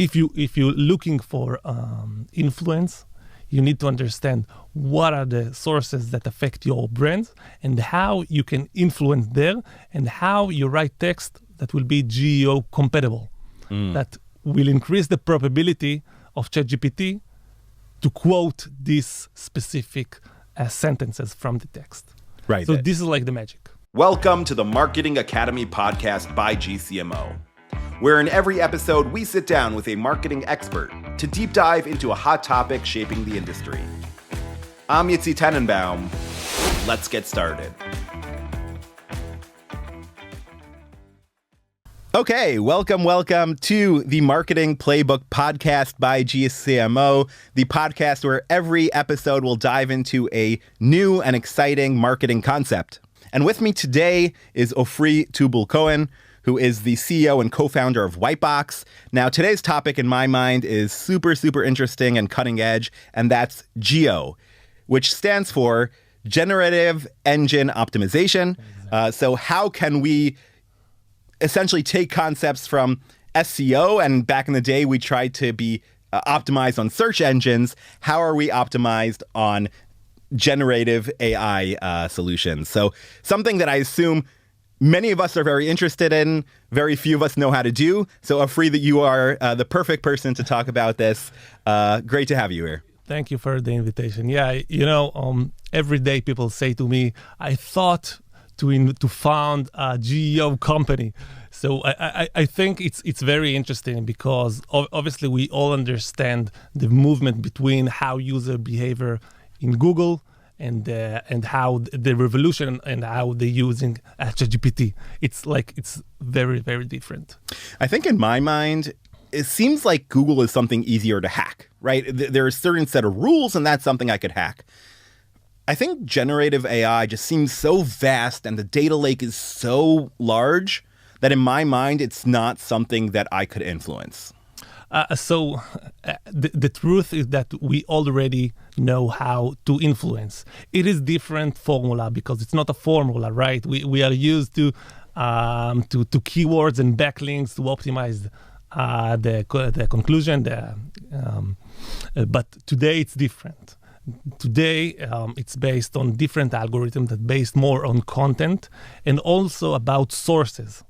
if you're looking for influence, you need to understand what are the sources that affect your brand and how you can influence there, and how you write text that will be GEO compatible. That will increase the probability of ChatGPT to quote these specific sentences from the text. Right. So this is like the magic. Welcome to the Marketing Academy Podcast by GCMO, where in every episode we sit down with a marketing expert to deep dive into a hot topic shaping the industry. I'm Yitzy Tannenbaum. Let's get started. Okay, welcome to the Marketing Playbook Podcast by GCMO, the podcast where every episode will dive into a new and exciting marketing concept. And with me today is Ofri Tubul Cohen, who is the CEO and co-founder of WhiteBox. Now, today's topic in my mind is super interesting and cutting edge, and that's GEO, which stands for Generative Engine Optimization. So how can we essentially take concepts from SEO, and back in the day, we tried to be optimized on search engines. How are we optimized on generative AI solutions? So something that I assume many of us are very interested in, very few of us know how to do. So Ofri, that you are the perfect person to talk about this. Great to have you here. Thank you for the invitation. Yeah, every day people say to me, I thought to found a GEO company. So I think it's very interesting because obviously we all understand the movement between how user behavior in Google and how the revolution and how they're using ChatGPT. It's very different. I think in my mind, it seems like Google is something easier to hack, right? There are a certain set of rules, and that's something I could hack. I think generative AI just seems so vast and the data lake is so large that in my mind, it's not something that I could influence. The truth is that we already know how to influence. It is different formula because it's not a formula, right? We are used to keywords and backlinks to optimize the conclusion. But today it's different. Today, it's based on different algorithms that based more on content and also about sources.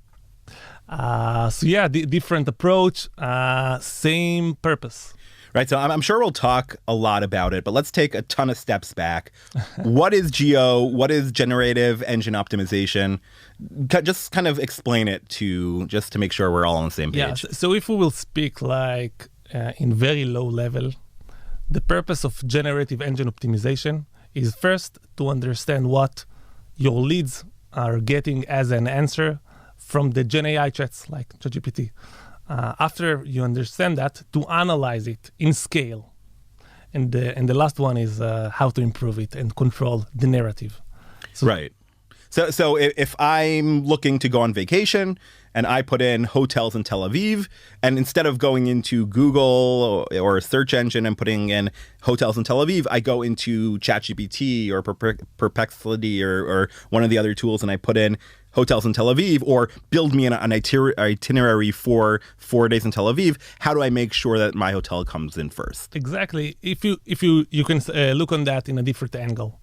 Different approach, same purpose. Right. So I'm sure we'll talk a lot about it, but let's take a ton of steps back. What is GEO? What is Generative Engine Optimization? Just kind of explain it just to make sure we're all on the same page. Yeah. So if we will speak in very low level, the purpose of Generative Engine Optimization is first to understand what your leads are getting as an answer from the Gen AI chats like ChatGPT. After you understand that, to analyze it in scale. And the last one is how to improve it and control the narrative. Right. So if I'm looking to go on vacation and I put in hotels in Tel Aviv, and instead of going into Google or a search engine and putting in hotels in Tel Aviv, I go into ChatGPT or Perplexity or one of the other tools, and I put in hotels in Tel Aviv, or build me an itinerary for 4 days in Tel Aviv. How do I make sure that my hotel comes in first? Exactly. If you can look on that in a different angle.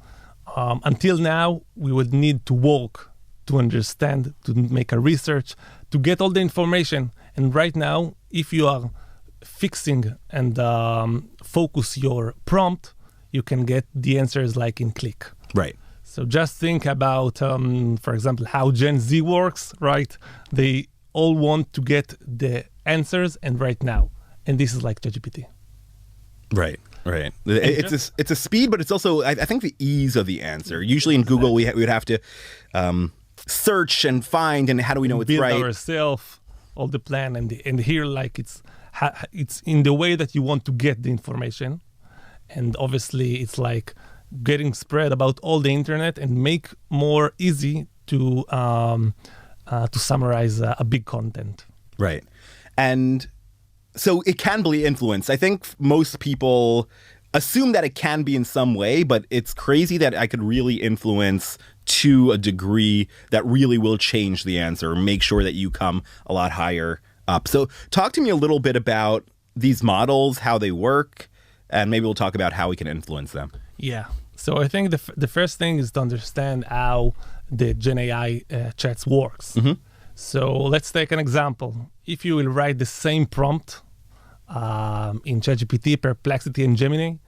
Until now, we would need to work to understand, to make a research, to get all the information. And right now, if you are fixing and focus your prompt, you can get the answers like in click. Right. So just think about, for example, how Gen Z works, right? They all want to get the answers and right now. And this is like ChatGPT. Right. It's a speed, but it's also, I think, the ease of the answer. Usually in Google, we would have to search and find, and how do we know it's right? Build ourselves all the plan, and here it's in the way that you want to get the information, and obviously it's like getting spread about all the internet and make more easy to summarize a big content. Right, and so it can be influenced. I think most people assume that it can be in some way, but it's crazy that I could really influence to a degree that really will change the answer, make sure that you come a lot higher up. So talk to me a little bit about these models, how they work, and maybe we'll talk about how we can influence them. Yeah. So I think the first thing is to understand how the Gen AI chats works. So let's take an example. If you will write the same prompt in ChatGPT, Perplexity, and Gemini,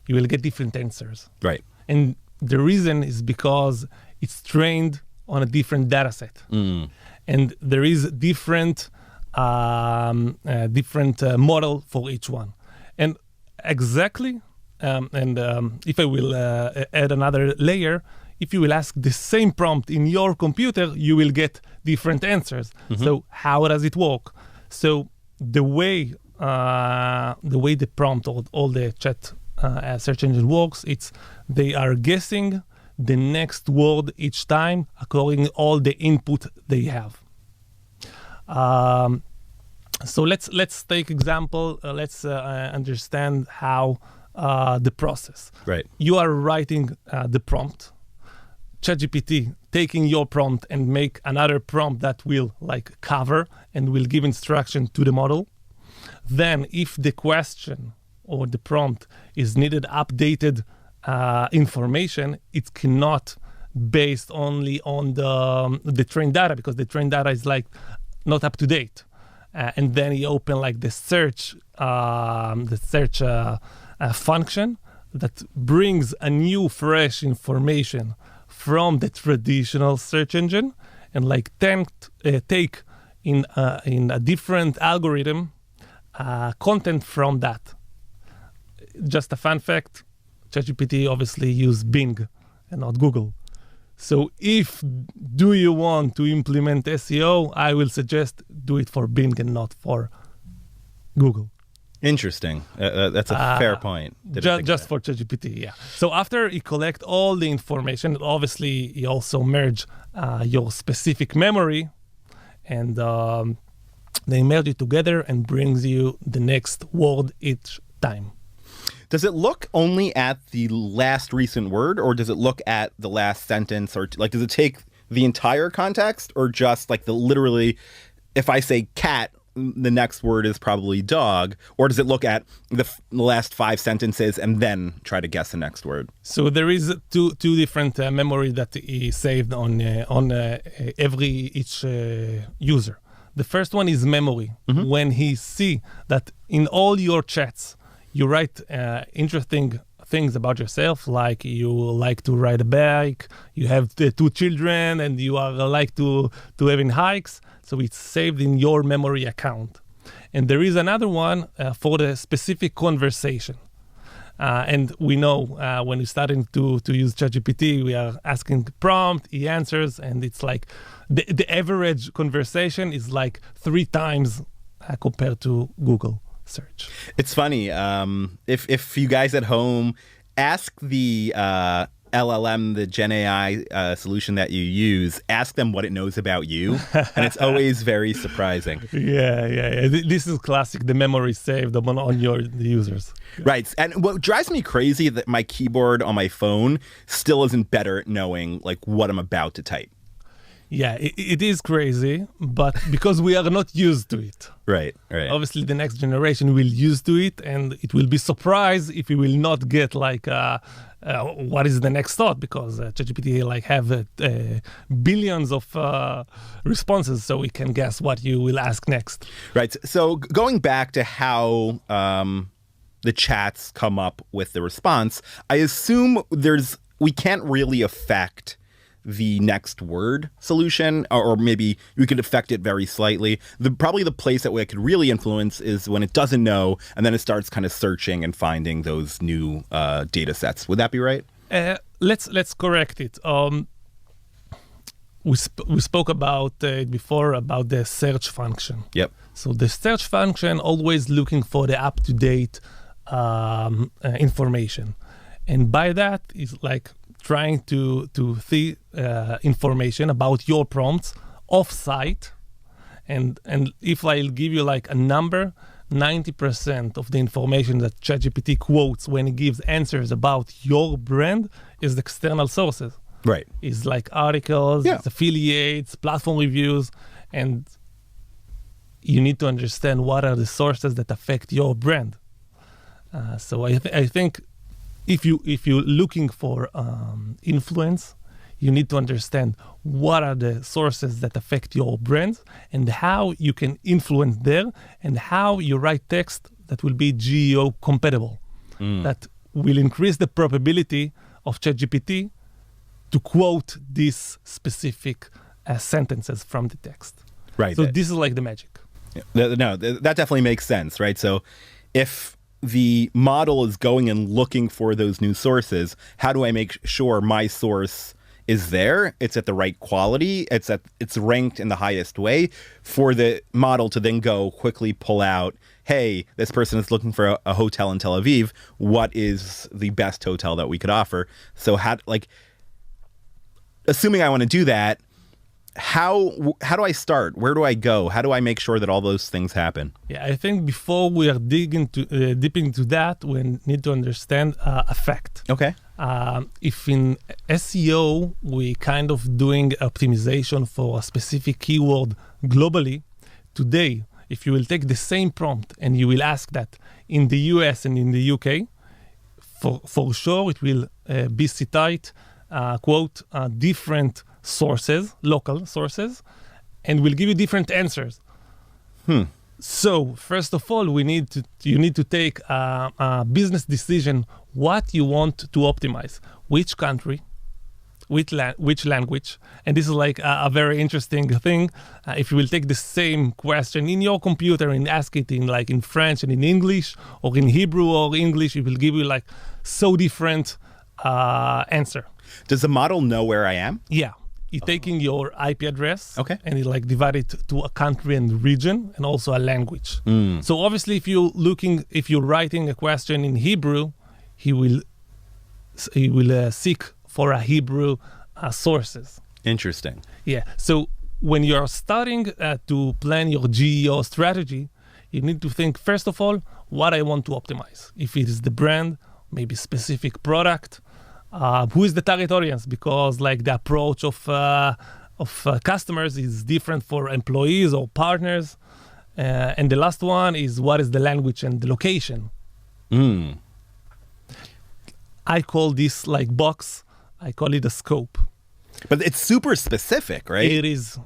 you will get different answers. Right. And the reason is because it's trained on a different data set. And there is different model for each one. And exactly, if I will add another layer, if you will ask the same prompt in your computer, you will get different answers. So how does it work? So the way the prompt or all the chat search engine works, they are guessing the next word each time according to all the input they have. So let's take example. Let's understand how the process. Right. You are writing the prompt. ChatGPT taking your prompt and make another prompt that will like cover and will give instruction to the model. Then if the question or the prompt is needed updated information, it cannot based only on the trained data, because the trained data is like not up to date. And then you open like the search function that brings a new fresh information from the traditional search engine and like take in a different algorithm content from that. Just a fun fact, ChatGPT obviously use Bing and not Google. So if do you want to implement SEO, I will suggest do it for Bing and not for Google. Interesting. That's a fair point. Just for ChatGPT, yeah. So after you collect all the information, obviously you also merge your specific memory, and they merge it together and brings you the next word each time. Does it look only at the last recent word, or does it look at the last sentence, or like does it take the entire context, or just like literally, if I say cat, the next word is probably dog, or does it look at the last 5 sentences and then try to guess the next word? So there is two different memory that is saved on each user. The first one is memory. When he see that in all your chats you write interesting things about yourself, like you like to ride a bike, you have 2 children, and you are like to having hikes. So it's saved in your memory account. And there is another one for the specific conversation. And we know when we're starting to use ChatGPT, we are asking prompt, he answers, and it's like the average conversation is like 3 times compared to Google search. It's funny. If you guys at home ask the LLM, the Gen AI solution that you use, ask them what it knows about you, and it's always very surprising. Yeah. This is classic. The memory saved on your users. Right. And what drives me crazy that my keyboard on my phone still isn't better at knowing like what I'm about to type. Yeah, it is crazy, but because we are not used to it. Right. Obviously, the next generation will use to it, and it will be surprised if we will not get like what is the next thought, because ChatGPT like have billions of responses, so we can guess what you will ask next. Right. So going back to how the chats come up with the response, I assume we can't really affect the next word solution, or maybe we could affect it very slightly. Probably the place that we could really influence is when it doesn't know, and then it starts kind of searching and finding those new data sets. Would that be right? Let's correct it. We spoke about it before about the search function. Yep. So the search function always looking for the up-to-date information, and by that is like trying to see information about your prompts off-site, and if I'll give you like a number, 90% of the information that ChatGPT quotes when it gives answers about your brand is external sources. Right. It's like articles, it's affiliates, platform reviews, and you need to understand what are the sources that affect your brand. So I think if you're looking for influence, you need to understand what are the sources that affect your brand and how you can influence there, and how you write text that will be GEO compatible, that will increase the probability of ChatGPT to quote these specific sentences from the text. Right. So this is like the magic. No, that definitely makes sense, right? So if the model is going and looking for those new sources, how do I make sure my source is there, it's at the right quality, it's ranked in the highest way for the model to then go quickly pull out, hey, this person is looking for a hotel in Tel Aviv. What is the best hotel that we could offer? So assuming I want to do that, how do I start? Where do I go? How do I make sure that all those things happen? Yeah, I think before we are deep into that, we need to understand effect. Okay. If in SEO we kind of doing optimization for a specific keyword globally, today, if you will take the same prompt and you will ask that in the US and in the UK, for sure it will be cited, quote, different sources, local sources, and will give you different answers. So first of all, you need to take a business decision what you want to optimize, which country, which language, and this is like a very interesting thing. If you will take the same question in your computer and ask it in French and in English, or in Hebrew or English, it will give you like so different answer. Does the model know where I am? Yeah. You're taking your IP address, okay, and you like divide it to a country and region, and also a language. So obviously, if you're writing a question in Hebrew, he will seek for a Hebrew sources. Interesting. Yeah. So when you're starting to plan your GEO strategy, you need to think first of all what I want to optimize. If it is the brand, maybe specific product. Who is the target audience? Because like the approach of customers is different for employees or partners. And the last one is what is the language and the location. I call this like box. I call it a scope. But it's super specific, right? It is.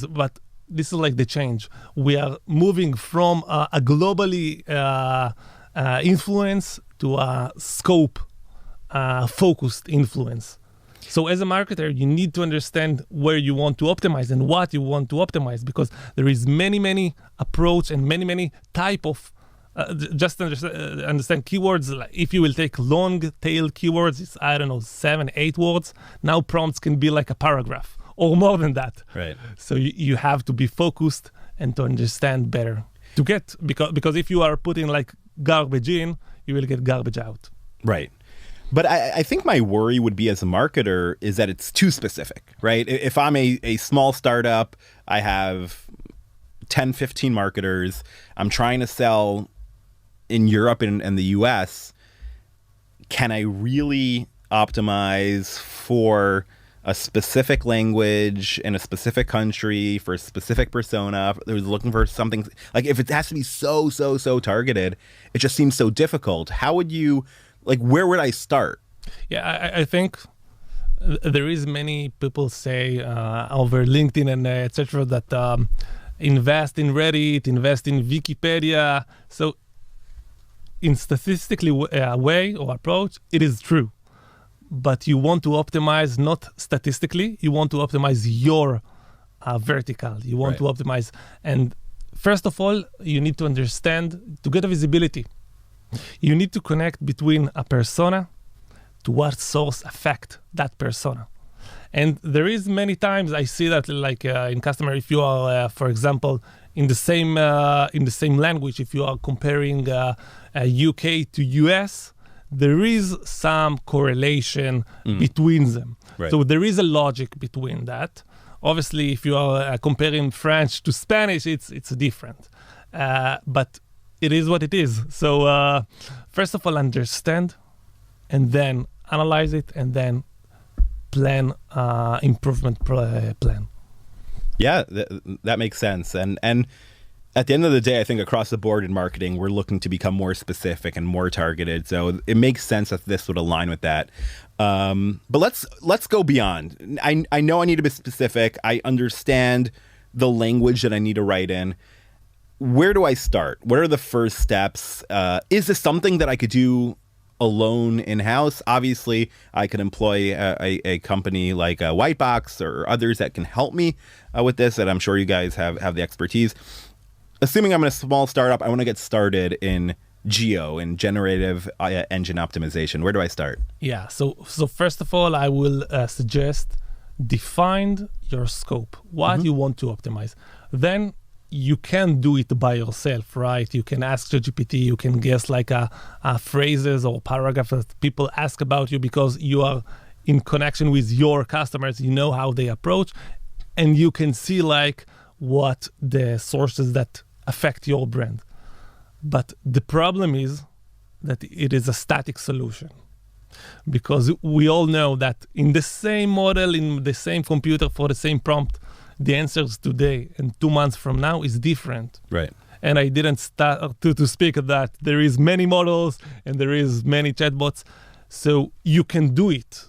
But this is like the change. We are moving from a globally influence to a scope focused influence. So as a marketer, you need to understand where you want to optimize and what you want to optimize, because there is many approach and many type of just understand keywords. Like if you will take long tail keywords, it's 7-8 words. Now prompts can be like a paragraph or more than that. Right. So you have to be focused and to understand better to get, because if you are putting like garbage in, you will get garbage out. Right. But I think my worry would be as a marketer is that it's too specific, right? If I'm a small startup, I have 10, 15 marketers, I'm trying to sell in Europe and the US, can I really optimize for a specific language in a specific country for a specific persona who's looking for something? Like if it has to be so targeted, it just seems so difficult. How would you... where would I start? Yeah, I think there is many people say over LinkedIn and etc. that invest in Reddit, invest in Wikipedia. So in statistically way or approach, it is true. But you want to optimize not statistically, you want to optimize your vertical. You want to optimize. And first of all, you need to understand, to get a visibility, you need to connect between a persona to what source affect that persona. And there is many times I see that in customer, if you are, for example, in the same language, if you are comparing UK to US, there is some correlation between them. Right. So there is a logic between that. Obviously, if you are comparing French to Spanish, it's different. But it is what it is. So first of all, understand, and then analyze it, and then plan improvement plan. Yeah, that makes sense. And At the end of the day, I think across the board in marketing, we're looking to become more specific and more targeted. So it makes sense that this would align with that. But let's go beyond. I know I need to be specific. I understand the language that I need to write in. Where do I start? What are the first steps? Is this something that I could do alone in-house? Obviously, I could employ a company like WhiteBox or others that can help me with this, and I'm sure you guys have the expertise. Assuming I'm in a small startup, I want to get started in GEO, in Generative Engine Optimization. Where do I start? Yeah, so first of all, I will suggest define your scope, what you want to optimize. Then you can do it by yourself, right? You can ask ChatGPT, you can guess like a phrases or paragraph that people ask about you because you are in connection with your customers, you know how they approach, and you can see like what the sources that affect your brand. But the problem is that it is a static solution, because we all know that in the same model, in the same computer for the same prompt, the answers today and 2 months from now is different. Right. And I didn't start to speak of that. There is many models and there is many chatbots. So you can do it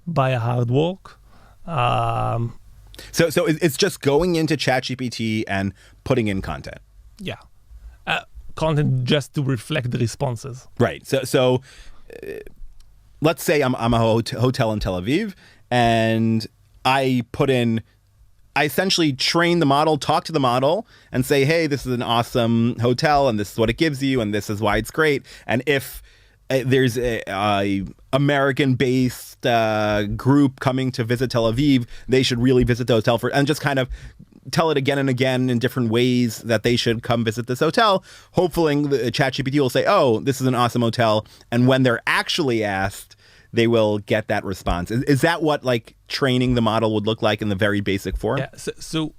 by a hard work. So it's just going into ChatGPT and putting in content. Yeah. Content just to reflect the responses. Right. So let's say I'm a hotel in Tel Aviv, and I essentially train the model, talk to the model, and say, hey, this is an awesome hotel, and this is what it gives you, and this is why it's great. And if there's a American-based group coming to visit Tel Aviv, they should really visit the hotel and just kind of tell it again and again in different ways that they should come visit this hotel. Hopefully, the ChatGPT will say, oh, this is an awesome hotel. And when they're actually asked, they will get that response. Is that what like training the model would look like in the very basic form? Yeah. So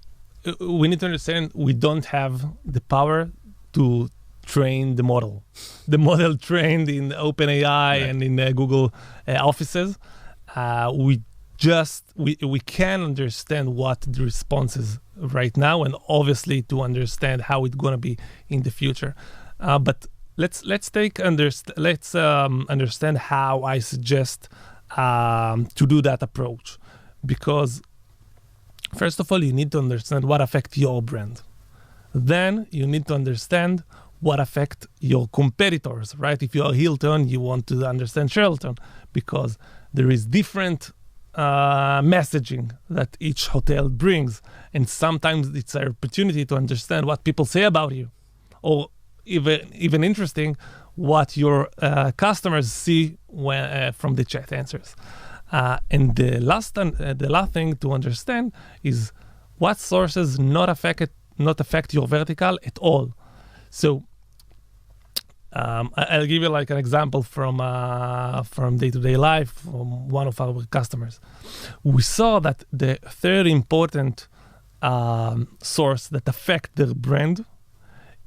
we need to understand we don't have the power to train the model. The model trained in OpenAI and in Google offices. We can understand what the response is right now, and obviously to understand how it's going to be in the future. But let's understand how I suggest to do that approach, because first of all, you need to understand what affects your brand. Then you need to understand what affects your competitors, right? If you are Hilton, you want to understand Sheraton, because there is different messaging that each hotel brings, and sometimes it's an opportunity to understand what people say about you, or even interesting, what your customers see from the chat answers. And the last thing to understand is what sources not affect your vertical at all. So I'll give you like an example from day-to-day life from one of our customers. We saw that the third important source that affect their brand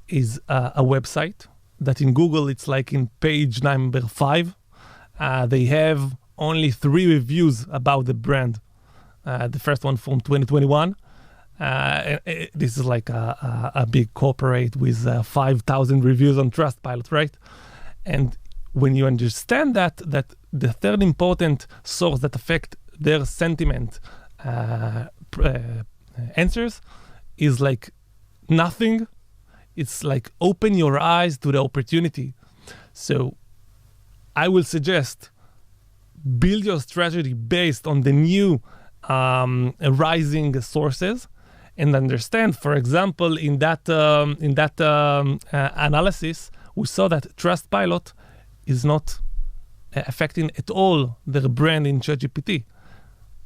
is a website that in Google it's like in page number 5. They have only 3 reviews about the brand. The first one from 2021. This is like a big corporate with 5,000 reviews on Trustpilot, right? And when you understand that the third important source that affect their sentiment answers is like nothing. It's like open your eyes to the opportunity. So I will suggest build your strategy based on the new rising sources, and understand, for example, in that analysis, we saw that Trustpilot is not affecting at all their brand in ChatGPT.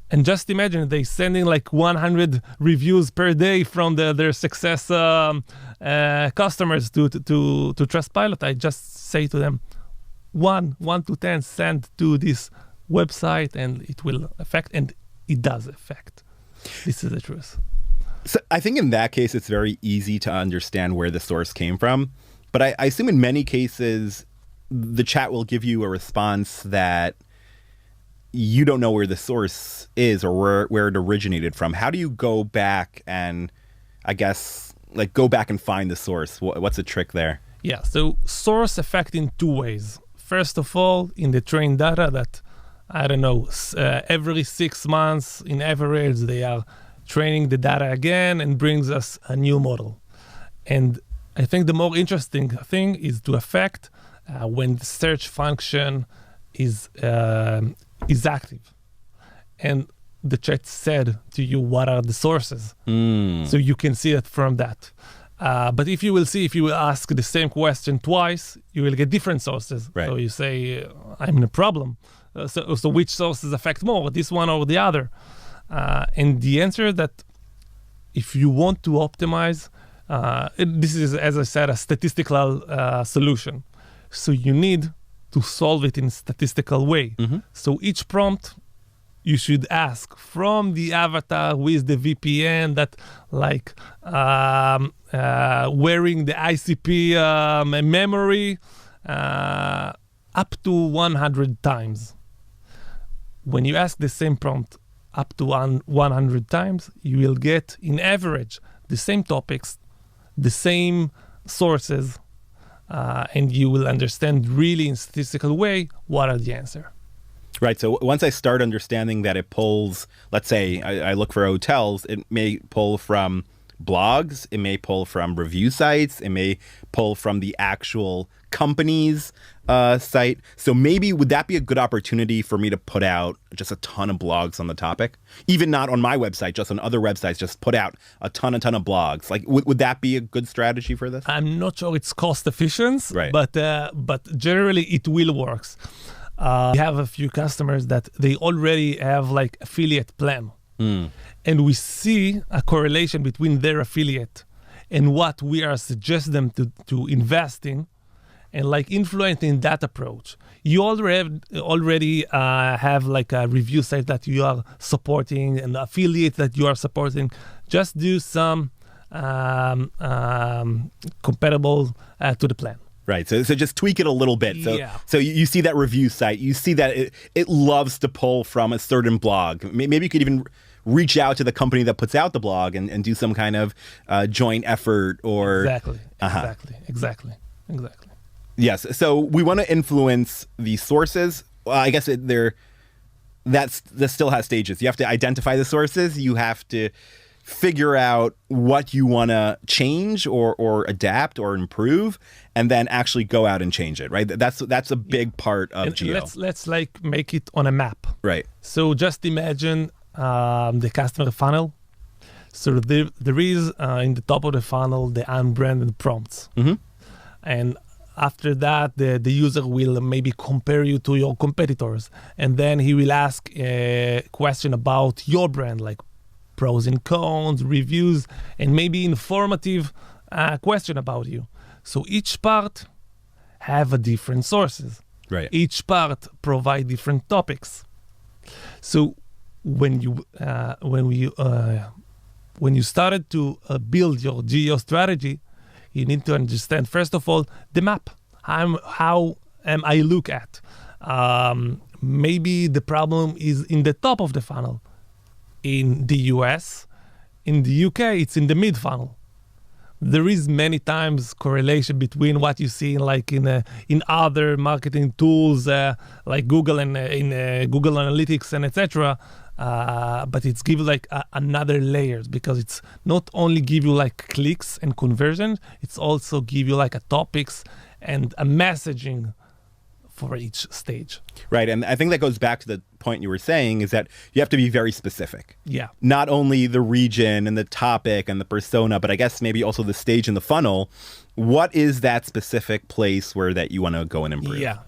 And just imagine they sending like 100 reviews per day from their success customers to Trustpilot. I just say to them, 1 to 10 send to this website, and it will affect, and it does affect. This is the truth. So I think in that case, it's very easy to understand where the source came from. But I assume in many cases, the chat will give you a response that you don't know where the source is or where it originated from. How do you go back and, I guess, like go back and find the source? What's the trick there? Yeah, so source affect in two ways. First of all, in the trained data that, I don't know, every 6 months in average, they are training the data again and brings us a new model. And I think the more interesting thing is to affect when the search function is active. And the chat said to you, what are the sources? So you can see it from that. But if you will ask the same question twice, you will get different sources. Right. So you say, I'm in a problem. So which sources affect more, this one or the other? And the answer is that if you want to optimize, this is, as I said, a statistical solution. So you need to solve it in a statistical way. So each prompt, you should ask from the avatar with the VPN that like wearing the ICP memory up to 100 times. When you ask the same prompt up to 100 times, you will get, in average, the same topics, the same sources, and you will understand really in statistical way what are the answer. Right. So once I start understanding that it pulls, let's say I look for hotels, it may pull from blogs, it may pull from review sites, it may pull from the actual company's site. So maybe would that be a good opportunity for me to put out just a ton of blogs on the topic? Even not on my website, just on other websites, just put out a ton of blogs. Like, would that be a good strategy for this? I'm not sure it's cost efficient, right. but generally it will work. We have a few customers that they already have like affiliate plan. And we see a correlation between their affiliate and what we are suggesting them to invest in, and like influencing that approach. You already have like a review site that you are supporting and affiliate that you are supporting. Just do some compatible to the plan. Right. So just tweak it a little bit. So you see that review site, you see that it loves to pull from a certain blog. Maybe you could even reach out to the company that puts out the blog and do some kind of joint effort or... Exactly. Yes. So we want to influence the sources. Well, I guess that still has stages. You have to identify the sources. You have to figure out what you want to change or adapt or improve, and then actually go out and change it, right? That's a big part of GEO. Let's like make it on a map. Right. So just imagine the customer funnel. So there is in the top of the funnel the unbranded prompts. And after that, the user will maybe compare you to your competitors, and then he will ask a question about your brand, like pros and cons, reviews, and maybe informative question about you. So each part have a different sources. Right. Each part provide different topics. So when you started to build your GEO strategy, you need to understand, first of all, the map. How am I look at? Maybe the problem is in the top of the funnel. In the US, in the UK, it's in the mid funnel. There is many times correlation between what you see in other marketing tools like Google and in Google Analytics and etc. But it's give you like another layers, because it's not only give you like clicks and conversion, it's also give you like a topics and a messaging for each stage. Right. And I think that goes back to the point you were saying, is that you have to be very specific. Yeah. Not only the region and the topic and the persona, but I guess maybe also the stage in the funnel. What is that specific place where that you want to go and improve? Yeah.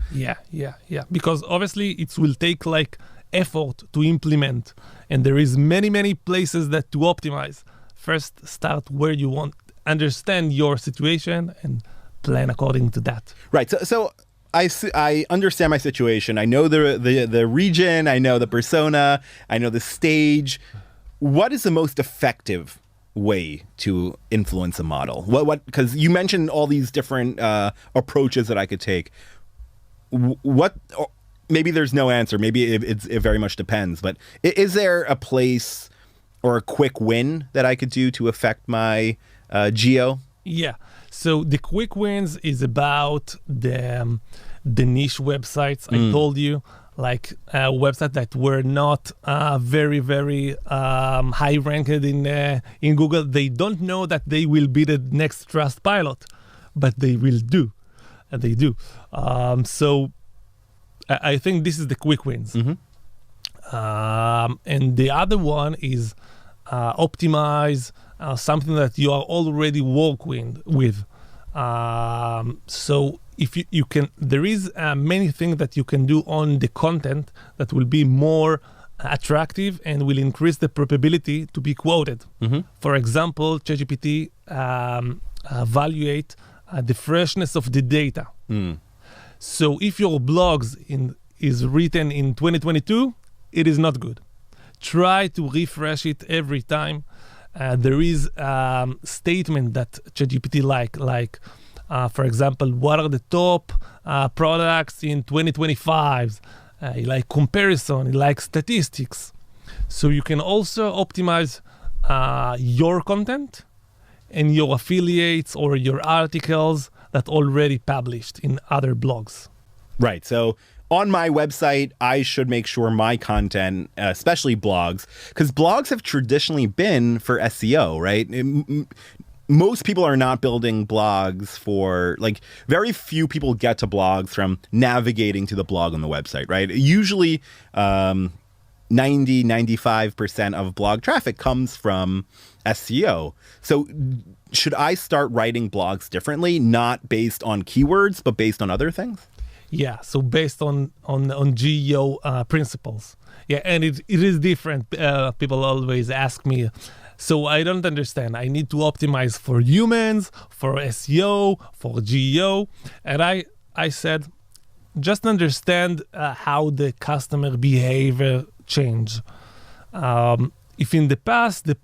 Because obviously it will take like effort to implement, and there is many places that to optimize. First, start where you want, understand your situation and plan according to that. Right. So I understand my situation. I know the region. I know the persona. I know the stage. What is the most effective way to influence a model? What? Because you mentioned all these different approaches that I could take. What? Maybe there's no answer. Maybe it very much depends. But is there a place or a quick win that I could do to affect my GEO? Yeah. So the quick wins is about the niche websites I told you, like websites that were not very, very high ranked in Google. They don't know that they will be the next Trustpilot, but they will do. And they do. So I think this is the quick wins. And the other one is optimize something that you are already working with. So if you can, there is many things that you can do on the content that will be more attractive and will increase the probability to be quoted. For example, ChatGPT evaluate the freshness of the data. So if your blogs is written in 2022, it is not good. Try to refresh it every time. There is statement that ChatGPT like for example, what are the top products in 2025? You like comparison, you like statistics. So you can also optimize your content and your affiliates or your articles that already published in other blogs. Right. So on my website, I should make sure my content, especially blogs, because blogs have traditionally been for SEO, right? Most people are not building blogs for, like, very few people get to blogs from navigating to the blog on the website, right? Usually 95% of blog traffic comes from SEO. So should I start writing blogs differently, not based on keywords, but based on other things? Yeah, so based on GEO principles. Yeah, and it is different. People always ask me, so I don't understand. I need to optimize for humans, for SEO, for GEO. And I said, just understand how the customer behavior change. If in the past, the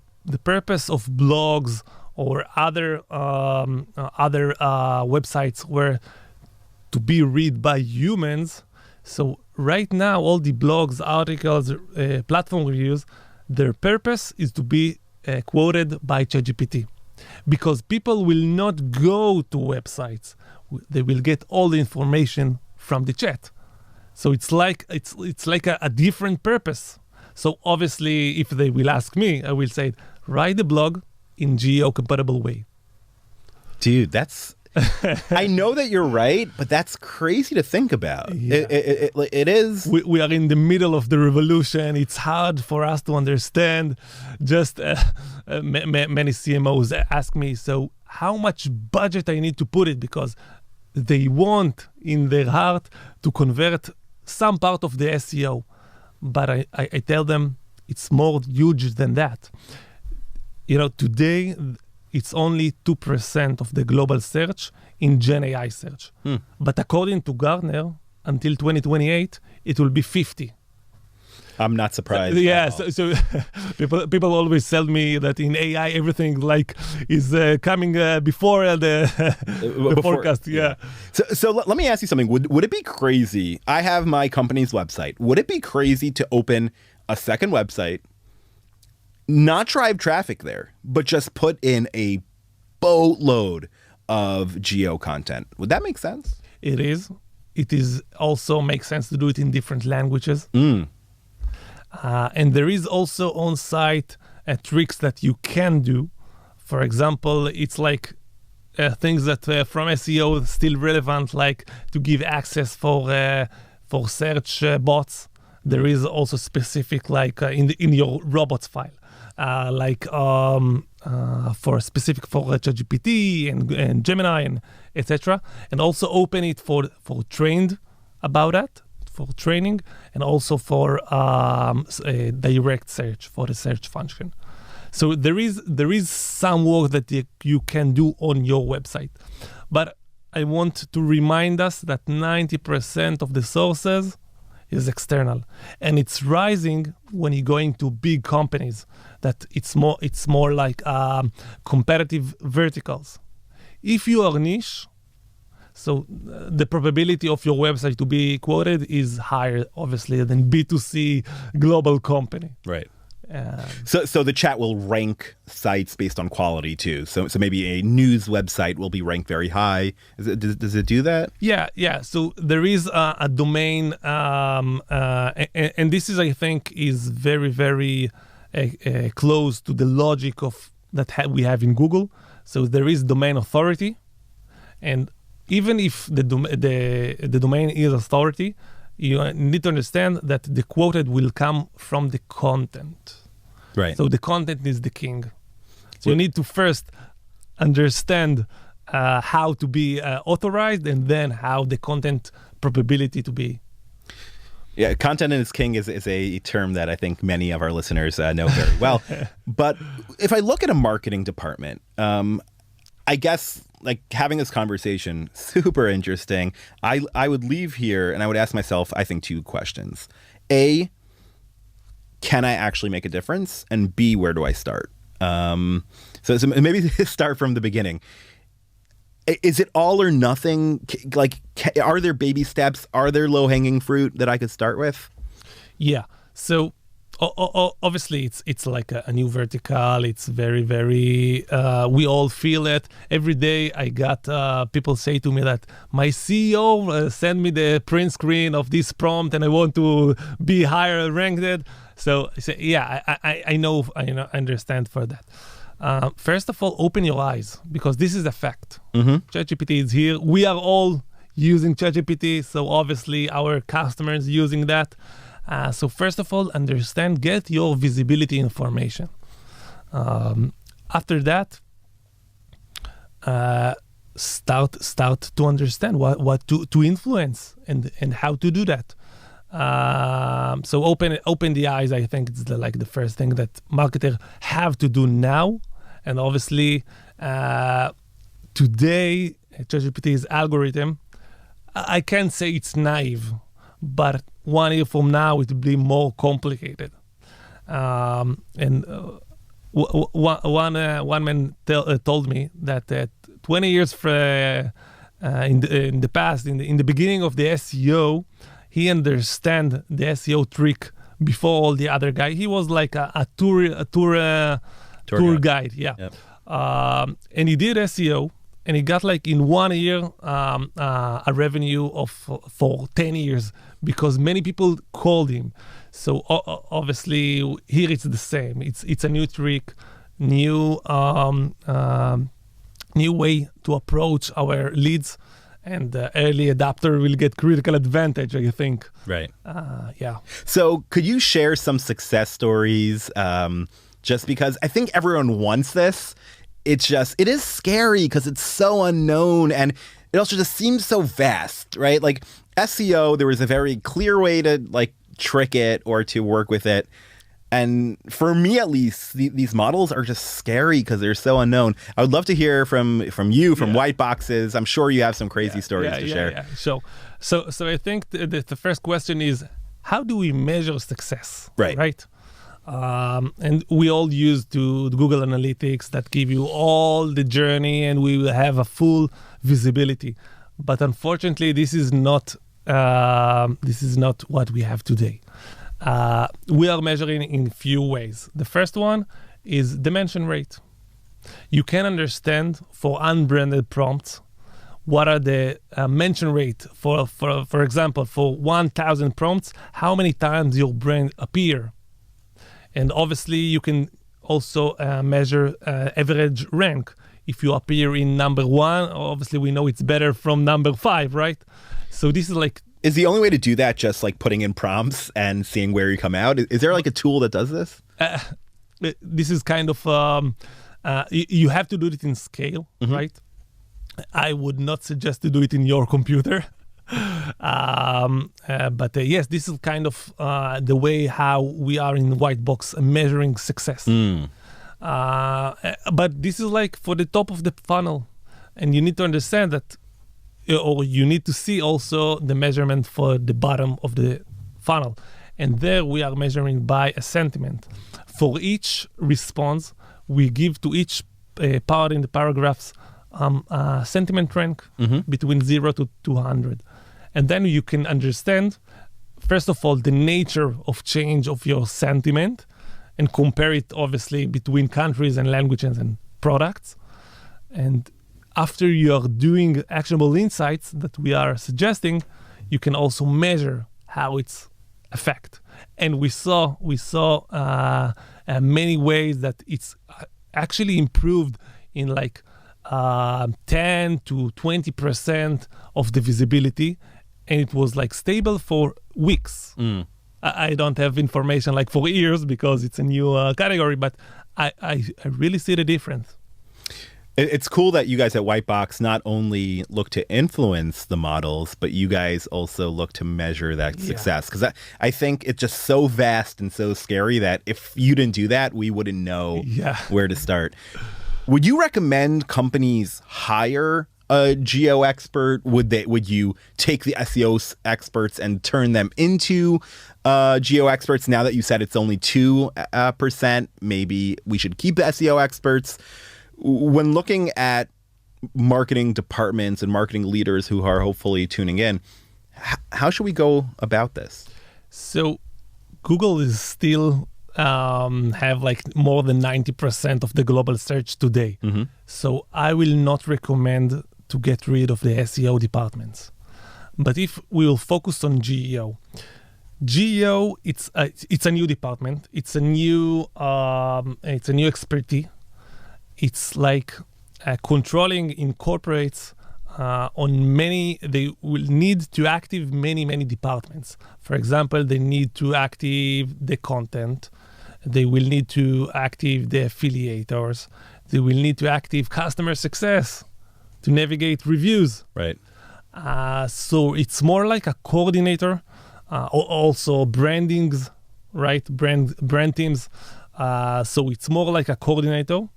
purpose of blogs or other websites were to be read by humans. So right now, all the blogs, articles, platform reviews, their purpose is to be quoted by ChatGPT, because people will not go to websites; they will get all the information from the chat. So it's like a different purpose. So obviously, if they will ask me, I will say, write the blog in GEO compatible way. Dude, that's. I know that you're right, but that's crazy to think about. Yeah. It is. We are in the middle of the revolution. It's hard for us to understand. Just many CMOs ask me, so how much budget I need to put it? Because they want in their heart to convert some part of the SEO. But I tell them it's more huge than that. Today, it's only 2% of the global search in Gen AI search. But according to Gartner, until 2028, it will be 50. I'm not surprised. Yeah, so people always tell me that in AI, everything is coming before the forecast. Yeah. So let me ask you something. Would it be crazy? I have my company's website. Would it be crazy to open a second website, not drive traffic there, but just put in a boatload of GEO content? Would that make sense? It is. It is also makes sense to do it in different languages. And there is also on-site tricks that you can do. For example, it's like things that from SEO still relevant, like to give access for search bots. There is also specific, like in your robots file. For specific for ChatGPT and Gemini and etc. And also open it for trained about that, for training, and also for direct search for the search function. So there is some work that you can do on your website, but I want to remind us that 90% of the sources is external, and it's rising when you're going to big companies. That it's more like competitive verticals. If you are niche, so the probability of your website to be quoted is higher, obviously, than B2C global company. Right. So the chat will rank sites based on quality too. So maybe a news website will be ranked very high. Does it do that? Yeah. So there is a domain, and this is, I think, is very, very close to the logic of that we have in Google. So there is domain authority, and even if the domain is authority, you need to understand that the quoted will come from the content. Right. So the content is the king. So you need to first understand how to be authorized, and then how the content probability to be. Yeah, content is king is a term that I think many of our listeners know very well. But if I look at a marketing department, I guess like having this conversation, super interesting. I would leave here and I would ask myself, I think, two questions. A, can I actually make a difference? And B, where do I start? So maybe start from the beginning. Is it all or nothing? Like, are there baby steps? Are there low-hanging fruit that I could start with? Yeah. So obviously, it's like a new vertical. It's very, very. We all feel it every day. I got people say to me that my CEO sent me the print screen of this prompt, and I want to be higher ranked. So yeah, I know, I understand for that. First of all, open your eyes, because this is a fact. ChatGPT is here. We are all using ChatGPT, so obviously our customers using that. So first of all, understand, get your visibility information. After that, start to understand what to influence and how to do that. So open the eyes. I think it's the first thing that marketers have to do now. And obviously, today, ChatGPT's algorithm, I can't say it's naive, but 1 year from now, it will be more complicated. And one man told me that 20 years in the past, in the beginning of the SEO, he understand the SEO trick before all the other guy. He was like a tour guide, yeah. Yep. And he did SEO, and he got like in 1 year a revenue of for 10 years, because many people called him. So obviously here it's the same. It's a new trick, new way to approach our leads, and the early adapter will get critical advantage, I think. Right. Yeah. So could you share some success stories? Just because I think everyone wants this. It is scary because it's so unknown, and it also just seems so vast, right? Like SEO, there was a very clear way to like trick it or to work with it. And for me, at least, these models are just scary because they're so unknown. I would love to hear from you, from WhiteBoxes. I'm sure you have some crazy stories to share. Yeah. So I think the first question is, how do we measure success? Right. And we all use to Google Analytics that give you all the journey, and we will have a full visibility. But unfortunately, this is not what we have today. We are measuring in few ways. The first one is the mention rate. You can understand for unbranded prompts what are the mention rate for example, for 1,000 prompts, how many times your brand appear. And obviously, you can also measure average rank. If you appear in number 1, obviously we know it's better from number 5, right? So this is like... Is the only way to do that just like putting in prompts and seeing where you come out? Is there like a tool that does this? This is kind of... you have to do it in scale, right? I would not suggest to do it in your computer. But yes, this is kind of the way how we are in WhiteBox measuring success. But this is like for the top of the funnel, and you need to understand that, or you need to see also the measurement for the bottom of the funnel, and there we are measuring by a sentiment. For each response, we give to each part in the paragraphs sentiment rank between 0 to 200. And then you can understand, first of all, the nature of change of your sentiment, and compare it obviously between countries and languages and products. And after you are doing actionable insights that we are suggesting, you can also measure how it's affect. And we saw many ways that it's actually improved in like 10 to 20% of the visibility, and it was like stable for weeks. I don't have information like for years because it's a new category, but I really see the difference. It's cool that you guys at WhiteBox not only look to influence the models, but you guys also look to measure that success. Because I think it's just so vast and so scary that if you didn't do that, we wouldn't know where to start. Would you recommend companies hire a GEO expert? Would you take the SEO experts and turn them into GEO experts? Now that you said it's only 2%, maybe we should keep the SEO experts. When looking at marketing departments and marketing leaders who are hopefully tuning in, how should we go about this? So Google is still have like more than 90% of the global search today. So I will not recommend to get rid of the SEO departments. But if we will focus on GEO, it's a new department. It's a new expertise. It's like controlling in corporates on many, they will need to active many departments. For example, they need to active the content. They will need to active the affiliators. They will need to active customer success to navigate reviews. Right. So it's more like a coordinator. Also brandings, right? Brand teams. So it's more like a coordinator.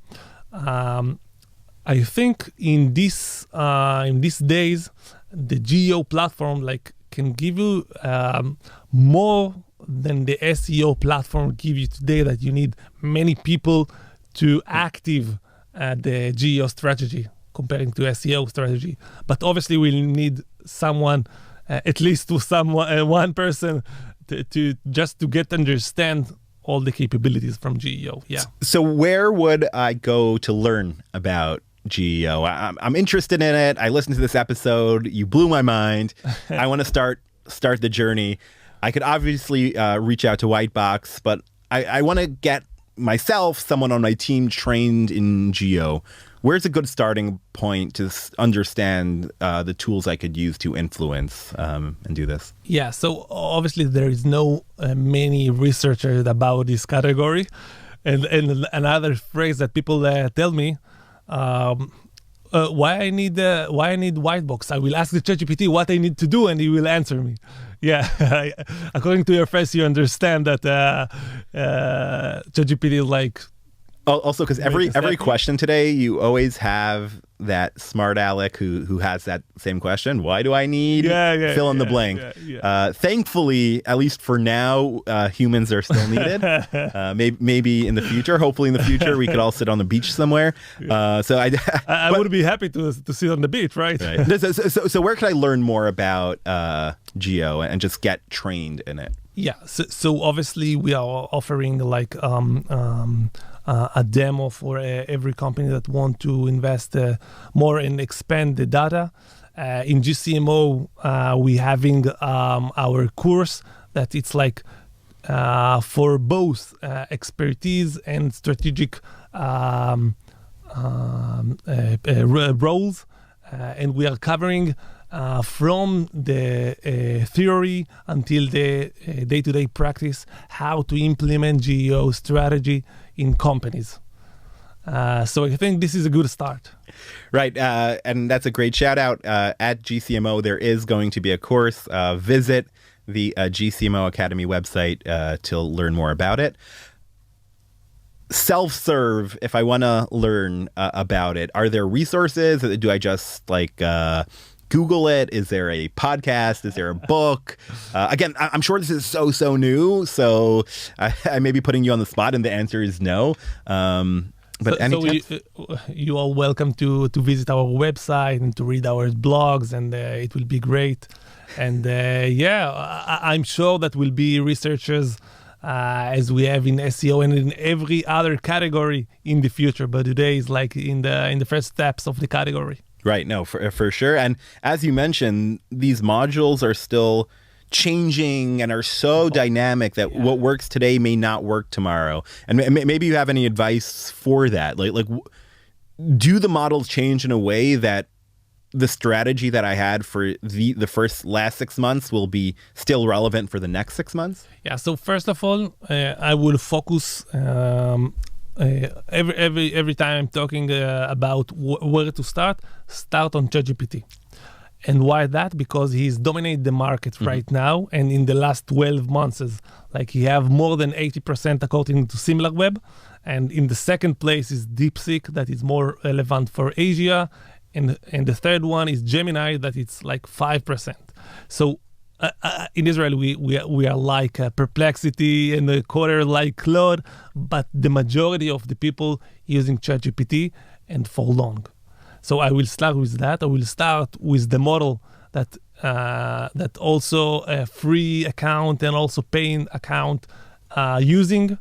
I think in these days, the GEO platform like can give you more than the SEO platform give you today. That you need many people to active the GEO strategy comparing to SEO strategy. But obviously, we'll need someone, at least one person, to just to get understand all the capabilities from GEO. Yeah. So where would I go to learn about GEO? I'm interested in it. I listened to this episode. You blew my mind. I want to start the journey. I could obviously reach out to WhiteBox, but I want to get myself, someone on my team trained in GEO. Where's a good starting point to understand the tools I could use to influence and do this? Yeah, so obviously there is no many researchers about this category. And another phrase that people tell me, why I need WhiteBox? I will ask the ChatGPT what I need to do, and he will answer me. Yeah, according to your phrase, you understand that ChatGPT is like. Also, because every question today, you always have that smart aleck who has that same question. Why do I need fill in the blank? Thankfully, at least for now, humans are still needed. Maybe in the future, hopefully in the future, we could all sit on the beach somewhere. So I would be happy to sit on the beach, right? So where can I learn more about GEO and just get trained in it? Yeah. So obviously, we are offering like a demo for every company that want to invest more and expand the data. In GCMO, we having our course that it's like for both expertise and strategic roles, and we are covering from the theory until the day-to-day practice, how to implement GEO strategy in companies. So I think this is a good start. Right. And that's a great shout out. At GCMO, there is going to be a course. Visit the GCMO Academy website to learn more about it. Self-serve, if I want to learn about it, are there resources? Do I just like Google it? Is there a podcast? Is there a book? Again, I'm sure this is so new, so I may be putting you on the spot, and the answer is no. But you are welcome to visit our website and to read our blogs, and it will be great. And I'm sure that will be researchers as we have in SEO and in every other category in the future. But today is like in the first steps of the category. Right. No, for sure. And as you mentioned, these modules are still changing and are so dynamic that what works today may not work tomorrow. And maybe you have any advice for that? Like, do the models change in a way that the strategy that I had for the last 6 months will be still relevant for the next 6 months? Yeah. So first of all, I will focus every time I'm talking about where to start on ChatGPT. And why that? Because he's dominated the market right now, and in the last 12 months, like he have more than 80% according to SimilarWeb, and in the second place is DeepSeek, that is more relevant for Asia, and the third one is Gemini, that it's like 5%. So in Israel, we are like Perplexity, and a quarter like Claude, but the majority of the people using ChatGPT, and for long. So I will start with that. I will start with the model that also a free account and also paying account using,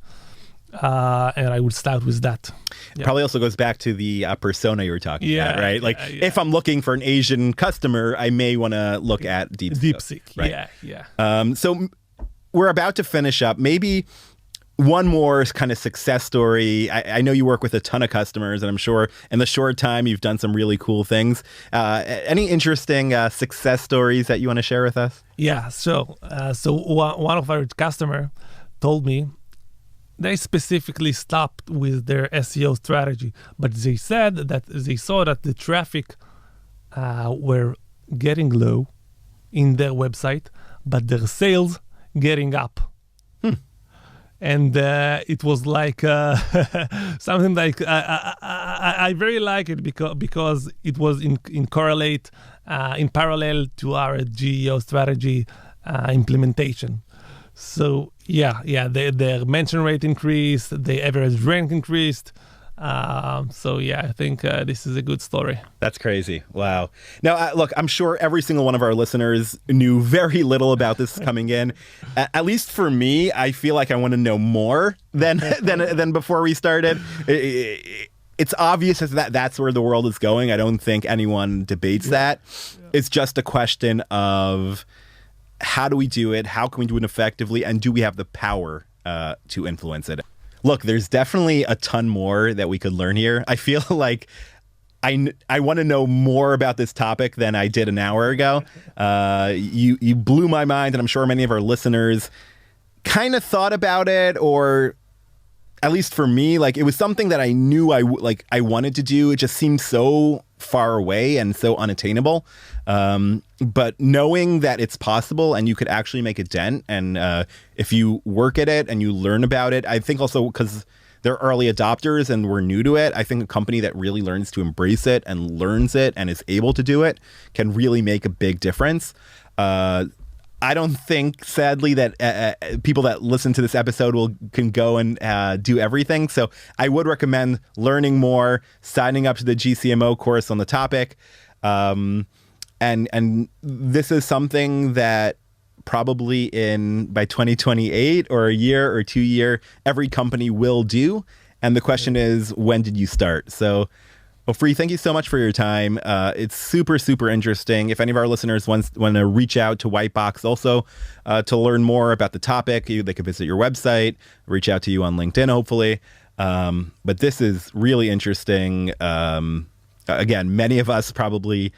and I will start with that. Yeah. Probably also goes back to the persona you were talking about, right? Like if I'm looking for an Asian customer, I may want to look at DeepSeek. Right? Yeah. So we're about to finish up. Maybe one more kind of success story. I know you work with a ton of customers, and I'm sure in the short time you've done some really cool things. Any interesting success stories that you want to share with us? Yeah. So one of our customer told me they specifically stopped with their SEO strategy, but they said that they saw that the traffic were getting low in their website, but their sales getting up. And it was like something like I very like it because it was in parallel to our GEO strategy implementation. So their mention rate increased, the average rank increased. So I think this is a good story. That's crazy. Wow. Now, look, I'm sure every single one of our listeners knew very little about this coming in. At least for me, I feel like I want to know more than before we started. It's obvious that that's where the world is going. I don't think anyone debates that. It's just a question of how do we do it? How can we do it effectively? And do we have the power to influence it? Look, there's definitely a ton more that we could learn here. I feel like I want to know more about this topic than I did an hour ago. You blew my mind, and I'm sure many of our listeners kind of thought about it, or at least for me, like it was something that I knew I wanted to do. It just seemed so far away and so unattainable. But knowing that it's possible and you could actually make a dent, and if you work at it and you learn about it, I think also because they're early adopters and we're new to it, I think a company that really learns to embrace it and learns it and is able to do it can really make a big difference. I don't think, sadly, that people that listen to this episode can go and do everything. So I would recommend learning more, signing up to the GCMO course on the topic. And this is something that probably by 2028 or a year or 2 year, every company will do. And the question is, when did you start? So Ofri, thank you so much for your time. It's super, super interesting. If any of our listeners want to reach out to WhiteBox also to learn more about the topic, they could visit your website, reach out to you on LinkedIn, hopefully. But this is really interesting. Again, many of us probably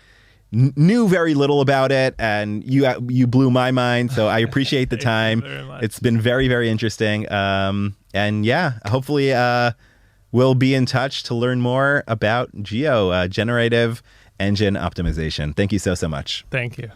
knew very little about it, and you blew my mind. So I appreciate the time. It's been very, very interesting. And hopefully we'll be in touch to learn more about GEO, Generative Engine Optimization. Thank you so much. Thank you.